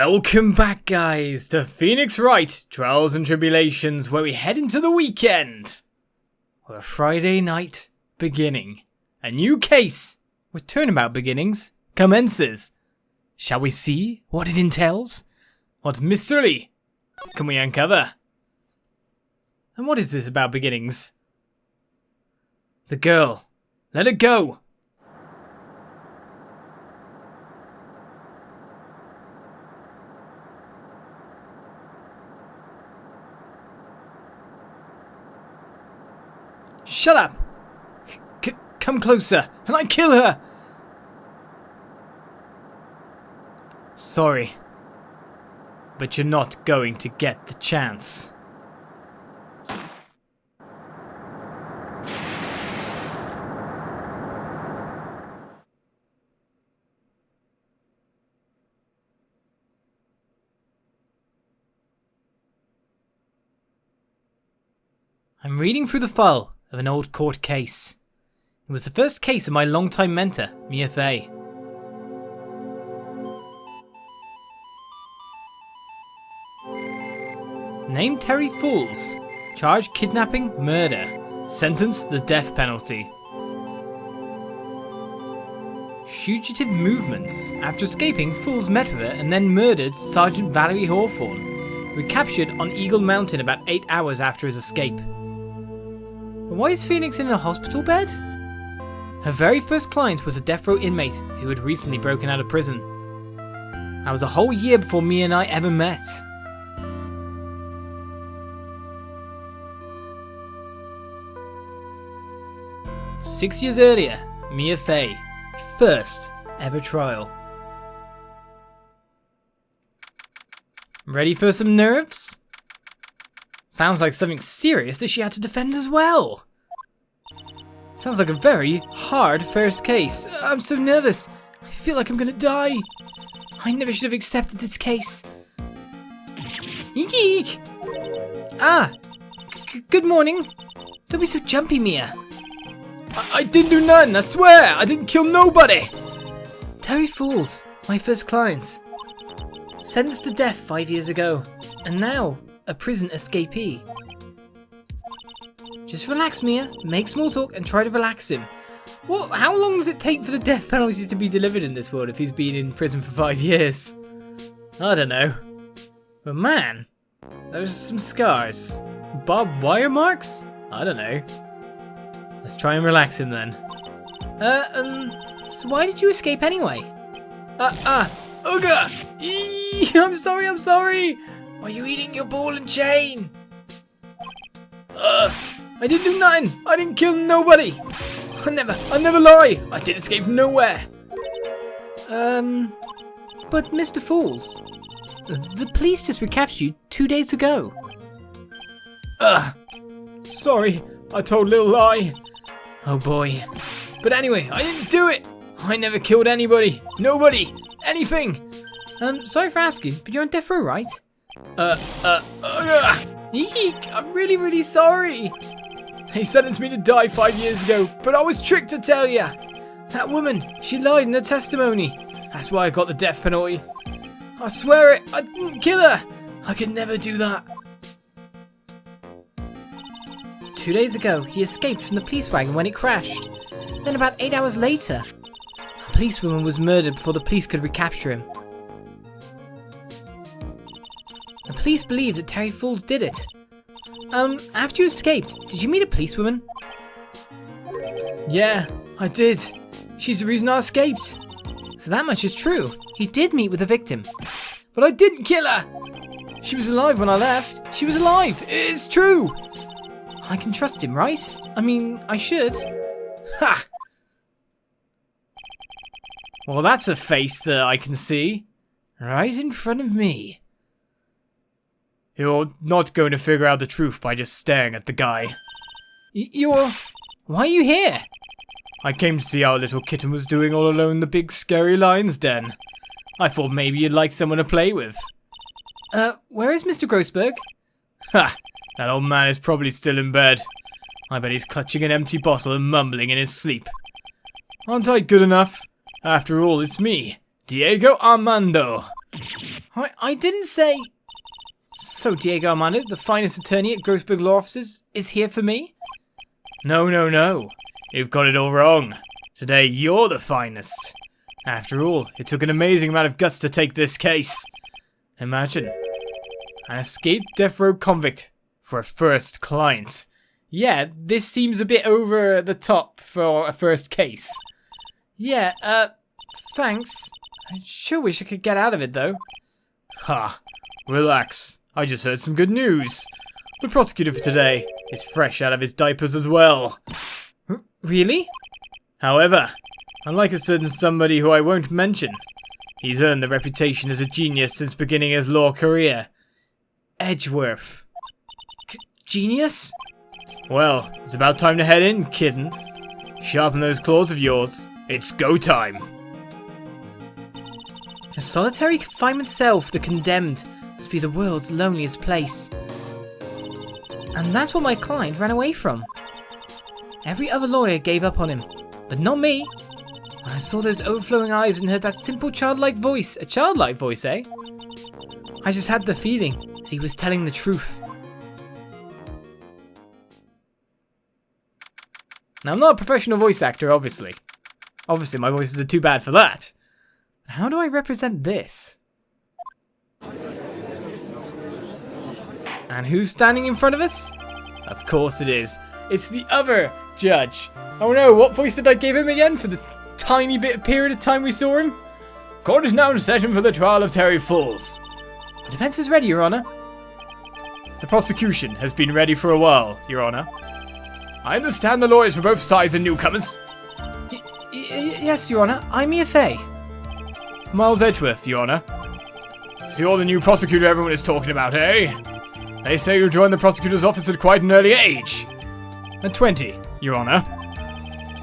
Welcome back, guys, to Phoenix Wright, Trials and Tribulations, where we head into the weekend. With a Friday night beginning. A new case with Turnabout Beginnings commences. Shall we see what it entails? What mystery can we uncover? And what is this about beginnings? The girl. Let it go. Shut up! Come closer, and I kill her! Sorry, but you're not going to get the chance. I'm reading through the file of an old court case. It was the first case of my longtime mentor, Mia Fey. Named Terry Fools, charged kidnapping, murder, sentenced the death penalty. Fugitive movements. After escaping, Fools met with her and then murdered Sergeant Valerie Hawthorne, recaptured on Eagle Mountain about 8 hours after his escape. Why is Phoenix in a hospital bed? Her very first client was a death row inmate who had recently broken out of prison. That was a whole year before Mia and I ever met. Six years earlier, Mia Fey, first ever trial. Ready for some nerves? Sounds like something serious that she had to defend as well. Sounds like a very hard first case. I'm so nervous. I feel like I'm gonna die. I never should have accepted this case. Eek! Good morning. Don't be so jumpy, Mia. I didn't do nothing, I swear. I didn't kill nobody. Terry Fools, my first client. Sentenced to death 5 years ago. And now, a prison escapee. Just relax, Mia. Make small talk and try to relax him. What? How long does it take for the death penalty to be delivered in this world if he's been in prison for 5 years? I don't know. But man, those are some scars. Barbed wire marks? I don't know. Let's try and relax him then. So why did you escape anyway? Ugga! I'm sorry! Why are you eating your ball and chain? I didn't do nothing. I didn't kill nobody. I never lie. I did escape from nowhere. But Mr. Fools, the police just recaptured you 2 days ago. Sorry. I told a little lie. Oh boy. But anyway, I didn't do it. I never killed anybody. Nobody. Anything. Sorry for asking, but you're on death row, right? Eek, I'm really sorry. They sentenced me to die 5 years ago, but I was tricked to tell ya. That woman, she lied in her testimony. That's why I got the death penalty. I swear it, I didn't kill her. I could never do that. 2 days ago, he escaped from the police wagon when it crashed. Then about 8 hours later, a policewoman was murdered before the police could recapture him. The police believe that Terry Fools did it. After you escaped, did you meet a policewoman? Yeah, I did. She's the reason I escaped. So that much is true. He did meet with the victim. But I didn't kill her! She was alive when I left. She was alive! It's true! I can trust him, right? I mean, I should. Ha! Well, that's a face that I can see. Right in front of me. You're not going to figure out the truth by just staring at the guy. Why are you here? I came to see how little kitten was doing all alone in the big scary lion's den. I thought maybe you'd like someone to play with. Where is Mr. Grossberg? Ha! That old man is probably still in bed. I bet he's clutching an empty bottle and mumbling in his sleep. Aren't I good enough? After all, it's me, Diego Armando. I didn't say... So, Diego Armando, the finest attorney at Grossberg Law Offices, is here for me? No. You've got it all wrong. Today, you're the finest. After all, it took an amazing amount of guts to take this case. Imagine. An escaped death row convict for a first client. Yeah, this seems a bit over the top for a first case. Yeah, thanks. I sure wish I could get out of it, though. Ha, relax. I just heard some good news. The prosecutor for today is fresh out of his diapers as well. Really? However, unlike a certain somebody who I won't mention, he's earned the reputation as a genius since beginning his law career. Edgeworth. Genius? Well, it's about time to head in, kitten. Sharpen those claws of yours. It's go time. A solitary confinement cell for the condemned must be the world's loneliest place. And that's what my client ran away from. Every other lawyer gave up on him, but not me. When I saw those overflowing eyes and heard that simple childlike voice, a childlike voice, eh? I just had the feeling that he was telling the truth. Now, I'm not a professional voice actor, obviously. Obviously, my voices are too bad for that. How do I represent this? And who's standing in front of us? Of course it is. It's the other judge. Oh no, what voice did I give him again for the tiny bit of period of time we saw him? Court is now in session for the trial of Terry Falls. The defense is ready, Your Honor. The prosecution has been ready for a while, Your Honor. I understand the lawyers for both sides are newcomers. Yes, Your Honor. I'm Mia Fey. Miles Edgeworth, Your Honor. So you're the new prosecutor everyone is talking about, eh? They say you joined the prosecutor's office at quite an early age. At 20, Your Honor.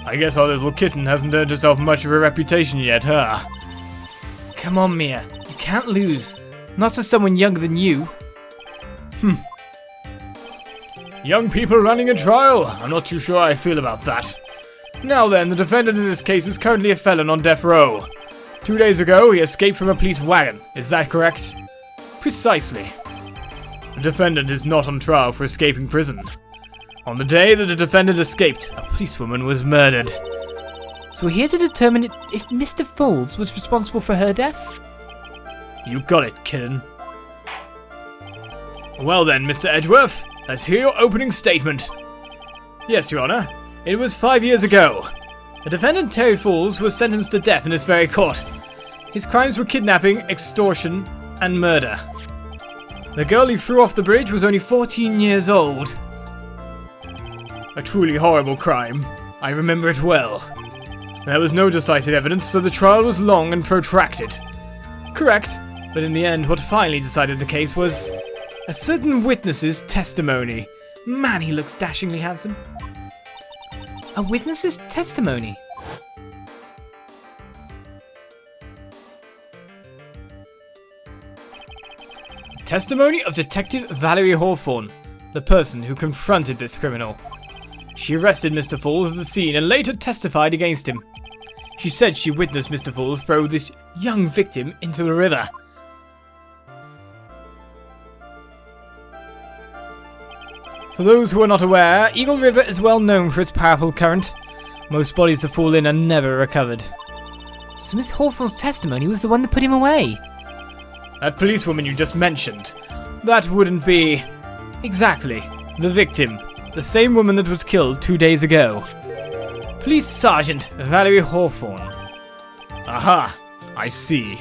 I guess our little kitten hasn't earned herself much of a reputation yet, huh? Come on, Mia. You can't lose. Not to someone younger than you. Young people running a trial. I'm not too sure how I feel about that. Now then, the defendant in this case is currently a felon on death row. 2 days ago, he escaped from a police wagon. Is that correct? Precisely. The defendant is not on trial for escaping prison. On the day that the defendant escaped, a policewoman was murdered. So we're here to determine if Mr. Falls was responsible for her death? You got it, kitten. Well then, Mr. Edgeworth, let's hear your opening statement. Yes, Your Honor. It was 5 years ago. The defendant, Terry Falls, was sentenced to death in this very court. His crimes were kidnapping, extortion, and murder. The girl he threw off the bridge was only 14 years old. A truly horrible crime. I remember it well. There was no decisive evidence, so the trial was long and protracted. Correct, but in the end, what finally decided the case was a certain witness's testimony. Man, he looks dashingly handsome. A witness's testimony? Testimony of Detective Valerie Hawthorne, the person who confronted this criminal. She arrested Mr. Falls at the scene and later testified against him. She said she witnessed Mr. Falls throw this young victim into the river. For those who are not aware, Eagle River is well known for its powerful current. Most bodies that fall in are never recovered. So Miss Hawthorne's testimony was the one that put him away. That policewoman you just mentioned, that wouldn't be... Exactly, the victim. The same woman that was killed 2 days ago. Police Sergeant Valerie Hawthorne. Aha, I see.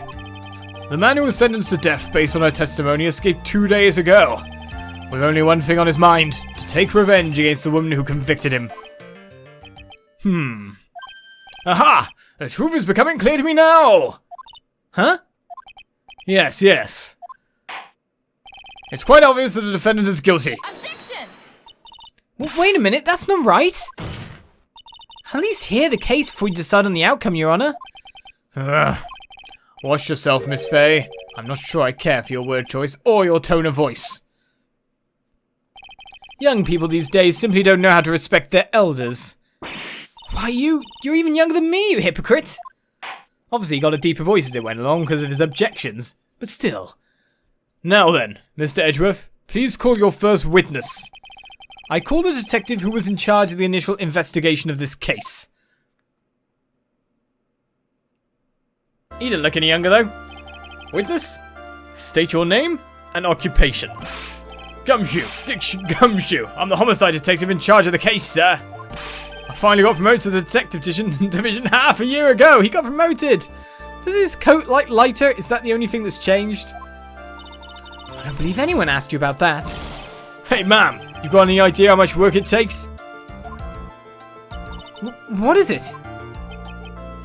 The man who was sentenced to death based on her testimony escaped 2 days ago. With only one thing on his mind, to take revenge against the woman who convicted him. Aha! The truth is becoming clear to me now! Huh? Yes. It's quite obvious that the defendant is guilty. Objection! Wait a minute, that's not right! At least hear the case before you decide on the outcome, Your Honor. Watch yourself, Miss Fey. I'm not sure I care for your word choice or your tone of voice. Young people these days simply don't know how to respect their elders. Why, you're even younger than me, you hypocrite! Obviously he got a deeper voice as it went along because of his objections, but still, Now then, Mr. Edgeworth, please call your first witness. I call the detective who was in charge of the initial investigation of this case. He didn't look any younger, though. Witness, state your name and occupation. Gumshoe, Dick Gumshoe. I'm the homicide detective in charge of the case, sir. I finally got promoted to the detective division half a year ago. He got promoted. Does his coat like lighter? Is that the only thing that's changed? I don't believe anyone asked you about that. Hey, ma'am, you got any idea how much work it takes? What is it?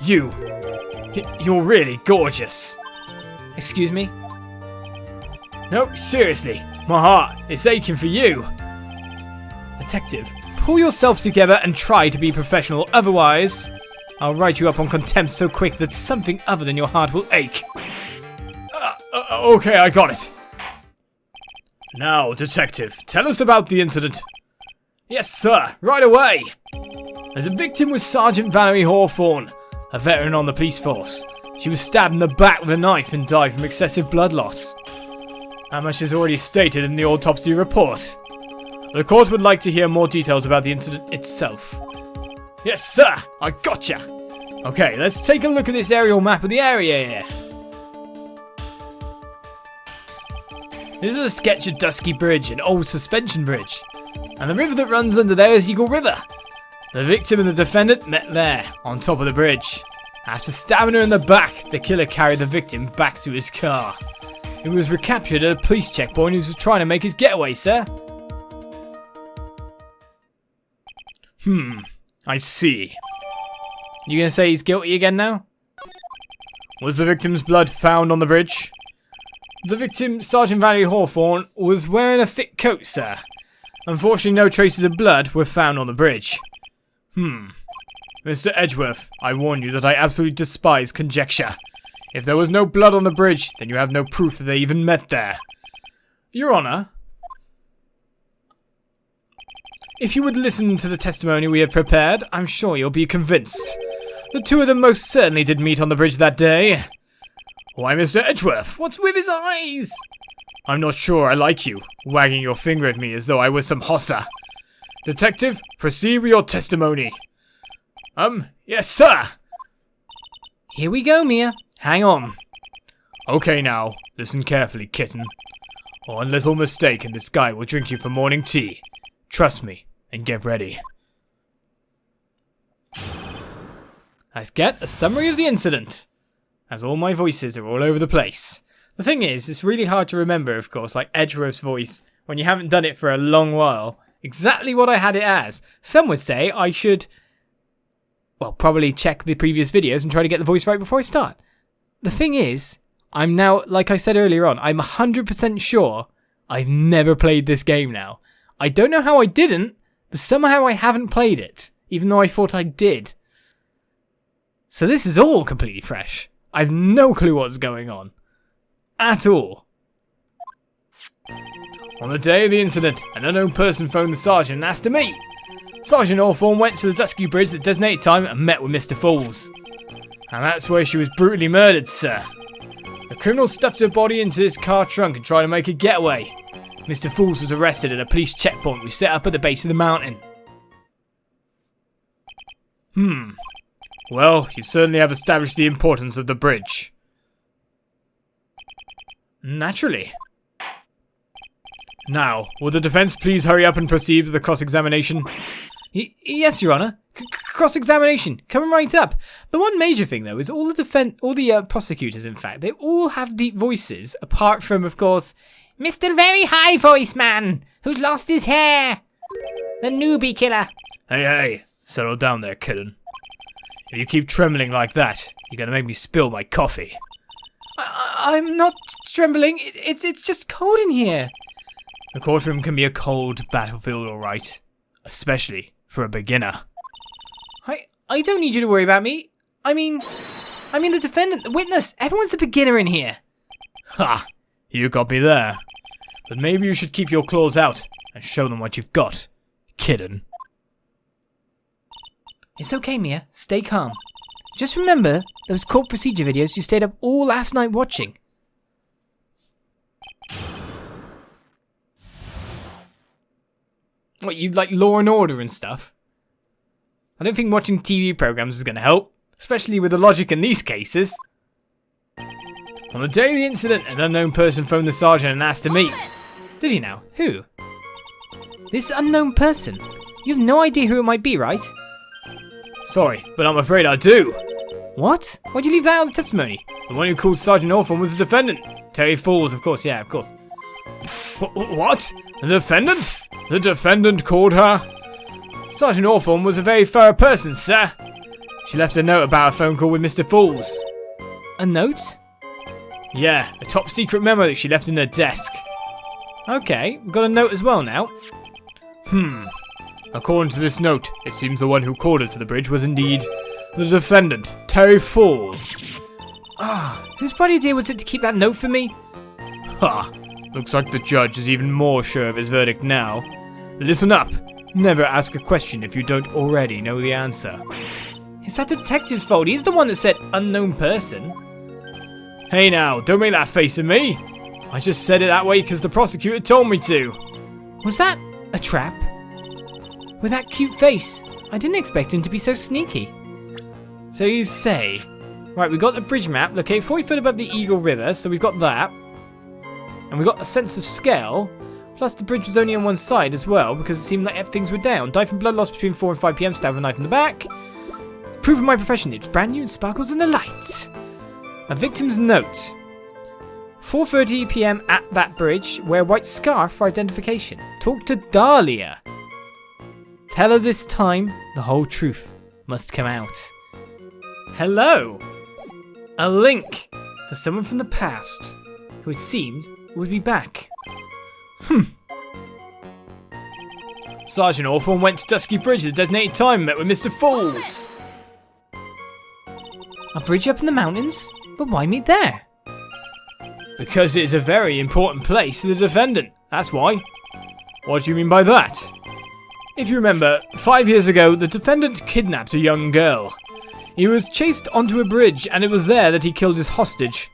You're really gorgeous. Excuse me? No, seriously, my heart is aching for you. Detective, pull yourself together and try to be professional, otherwise I'll write you up on contempt so quick that something other than your heart will ache. Okay, I got it. Now, detective, tell us about the incident. Yes, sir, right away. The victim was Sergeant Valerie Hawthorne, a veteran on the police force. She was stabbed in the back with a knife and died from excessive blood loss. How much is already stated in the autopsy report. The court would like to hear more details about the incident itself. Yes, sir, I gotcha. Okay, let's take a look at this aerial map of the area here. This is a sketch of Dusky Bridge, an old suspension bridge. And the river that runs under there is Eagle River. The victim and the defendant met there, on top of the bridge. After stabbing her in the back, the killer carried the victim back to his car. He was recaptured at a police checkpoint and was trying to make his getaway, sir. I see. You gonna say he's guilty again now? Was the victim's blood found on the bridge? The victim, Sergeant Valerie Hawthorne, was wearing a thick coat, sir. Unfortunately, no traces of blood were found on the bridge. Mr. Edgeworth, I warn you that I absolutely despise conjecture. If there was no blood on the bridge, then you have no proof that they even met there. Your Honor, if you would listen to the testimony we have prepared, I'm sure you'll be convinced. The two of them most certainly did meet on the bridge that day. Why, Mr. Edgeworth, what's with his eyes? I'm not sure I like you, wagging your finger at me as though I was some hosser. Detective, proceed with your testimony. Yes, sir. Here we go, Mia. Hang on. Okay, now, listen carefully, kitten. One little mistake and this guy will drink you for morning tea. Trust me, and get ready. Let's get a summary of the incident, as all my voices are all over the place. The thing is, it's really hard to remember, of course, like Edgeworth's voice, when you haven't done it for a long while, exactly what I had it as. Some would say I should, well, probably check the previous videos and try to get the voice right before I start. The thing is, I'm now, like I said earlier on, I'm 100% sure I've never played this game now. I don't know how I didn't, but somehow I haven't played it, even though I thought I did. So this is all completely fresh. I've no clue what's going on. At all. On the day of the incident, an unknown person phoned the sergeant and asked to meet. Sergeant Hawthorne went to the Dusky Bridge at designated time and met with Mr. Fools. And that's where she was brutally murdered, sir. The criminal stuffed her body into his car trunk and tried to make a getaway. Mr. Fools was arrested at a police checkpoint we set up at the base of the mountain. Well, you certainly have established the importance of the bridge. Naturally. Now, will the defense please hurry up and proceed with the cross-examination? Yes, Your Honor. Cross-examination, coming right up. The one major thing, though, is all the prosecutors, in fact, they all have deep voices, apart from, of course, Mr. Very High Voice Man, who's lost his hair. The newbie killer. Hey, settle down there, kitten. If you keep trembling like that, you're gonna make me spill my coffee. I'm not trembling. It's just cold in here. The courtroom can be a cold battlefield, all right. Especially for a beginner. I don't need you to worry about me. I mean the defendant, the witness. Everyone's a beginner in here. Ha! You got me there. But maybe you should keep your claws out and show them what you've got, kitten. It's okay, Mia. Stay calm. Just remember those court procedure videos you stayed up all last night watching. What, you like Law and Order and stuff? I don't think watching TV programs is going to help, especially with the logic in these cases. On the day of the incident, an unknown person phoned the sergeant and asked to meet. Did he now? Who? This unknown person? You have no idea who it might be, right? Sorry, but I'm afraid I do. What? Why'd you leave that out of the testimony? The one who called Sergeant Hawthorne was the defendant. Terry Falls, of course, yeah, of course. What? The defendant? The defendant called her? Sergeant Hawthorne was a very thorough person, sir. She left a note about a phone call with Mr. Falls. A note? Yeah, a top secret memo that she left in her desk. Okay, we've got a note as well now. According to this note, it seems the one who called her to the bridge was indeed the defendant, Terry Falls. Whose bloody idea was it to keep that note for me? Ha! Looks like the judge is even more sure of his verdict now. Listen up. Never ask a question if you don't already know the answer. It's that detective's fault. He's the one that said unknown person. Hey now, don't make that face at me. I just said it that way because the prosecutor told me to. Was that a trap? With that cute face, I didn't expect him to be so sneaky. So you say. Right, we've got the bridge map located 40 foot above the Eagle River, so we've got that. And we've got a sense of scale. Plus the bridge was only on one side as well, because it seemed like things were down. Died from blood loss between 4 and 5 PM, stabbed with a knife in the back. Proof of my profession, it's brand new and sparkles in the light. A victim's note. 4:30 PM at that bridge. Wear white scarf for identification. Talk to Dahlia. Tell her this time the whole truth must come out. Hello. A link for someone from the past who it seemed would be back. Sergeant Hawthorne went to Dusky Bridge at the designated time and met with Mr. Falls. A bridge up in the mountains? But why meet there? Because it is a very important place to the defendant, that's why. What do you mean by that? If you remember, 5 years ago, the defendant kidnapped a young girl. He was chased onto a bridge and it was there that he killed his hostage.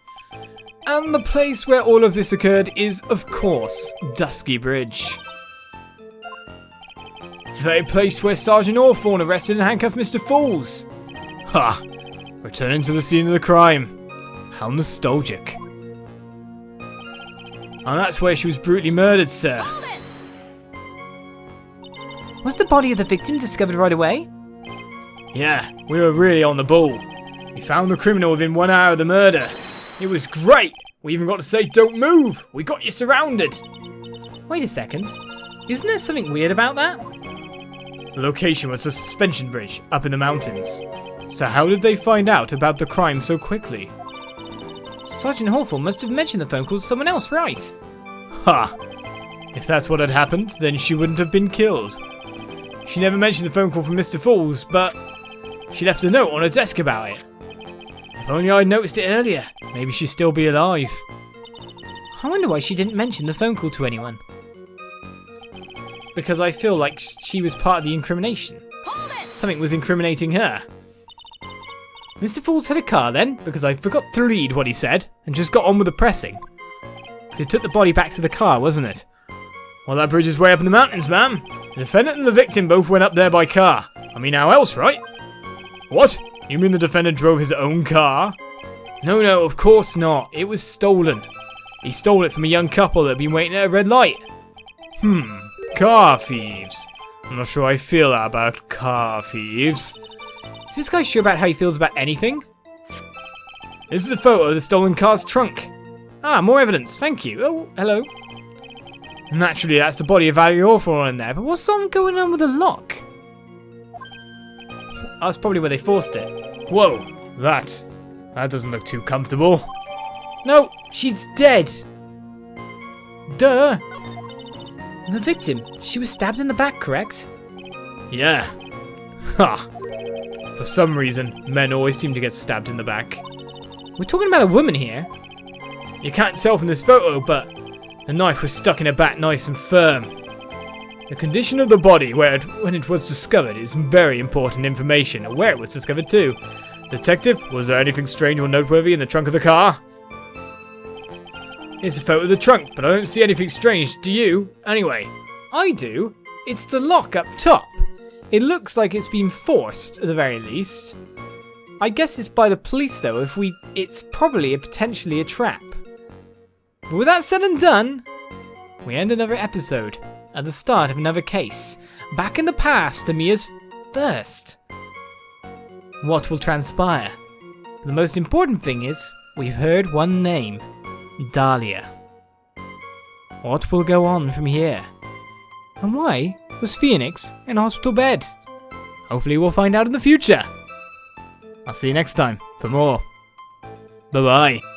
And the place where all of this occurred is, of course, Dusky Bridge. The very place where Sergeant Hawthorne arrested and handcuffed Mr. Falls. Ha! Returning to the scene of the crime. How nostalgic. And that's where she was brutally murdered, sir. Was the body of the victim discovered right away? Yeah, we were really on the ball. We found the criminal within 1 hour of the murder. It was great. We even got to say, don't move. We got you surrounded. Wait a second. Isn't there something weird about that? The location was a suspension bridge up in the mountains. So how did they find out about the crime so quickly? Sergeant Hawthorne must have mentioned the phone call to someone else, right? Ha! If that's what had happened, then she wouldn't have been killed. She never mentioned the phone call from Mr. Falls, but she left a note on her desk about it. If only I'd noticed it earlier, maybe she'd still be alive. I wonder why she didn't mention the phone call to anyone. Because I feel like she was part of the incrimination. Something was incriminating her. Mr. Falls had a car then, because I forgot to read what he said, and just got on with the pressing. Because it took the body back to the car, wasn't it? Well, that bridge is way up in the mountains, ma'am. The defendant and the victim both went up there by car. I mean, how else, right? What? You mean the defendant drove his own car? No, of course not. It was stolen. He stole it from a young couple that had been waiting at a red light. Car thieves. I'm not sure I feel that about car thieves. Is this guy sure about how he feels about anything? This is a photo of the stolen car's trunk. Ah, more evidence. Thank you. Oh, hello. Naturally, that's the body of Valerie Hawthorne in there, but what's going on with the lock? That's probably where they forced it. Whoa, that doesn't look too comfortable. No, she's dead. Duh. The victim, she was stabbed in the back, correct? Yeah. Ha. For some reason, men always seem to get stabbed in the back. We're talking about a woman here. You can't tell from this photo, but the knife was stuck in her back nice and firm. The condition of the body when it was discovered is very important information, and where it was discovered too. Detective, was there anything strange or noteworthy in the trunk of the car? Here's a photo of the trunk, but I don't see anything strange, do you? Anyway, I do. it's the lock up top. It looks like it's been forced, at the very least. I guess it's by the police though, it's probably potentially a trap. But with that said and done, we end another episode at the start of another case. Back in the past to Mia's first. What will transpire? The most important thing is, we've heard one name. Dahlia. What will go on from here? And why was Phoenix in a hospital bed? Hopefully we'll find out in the future. I'll see you next time for more. Bye bye.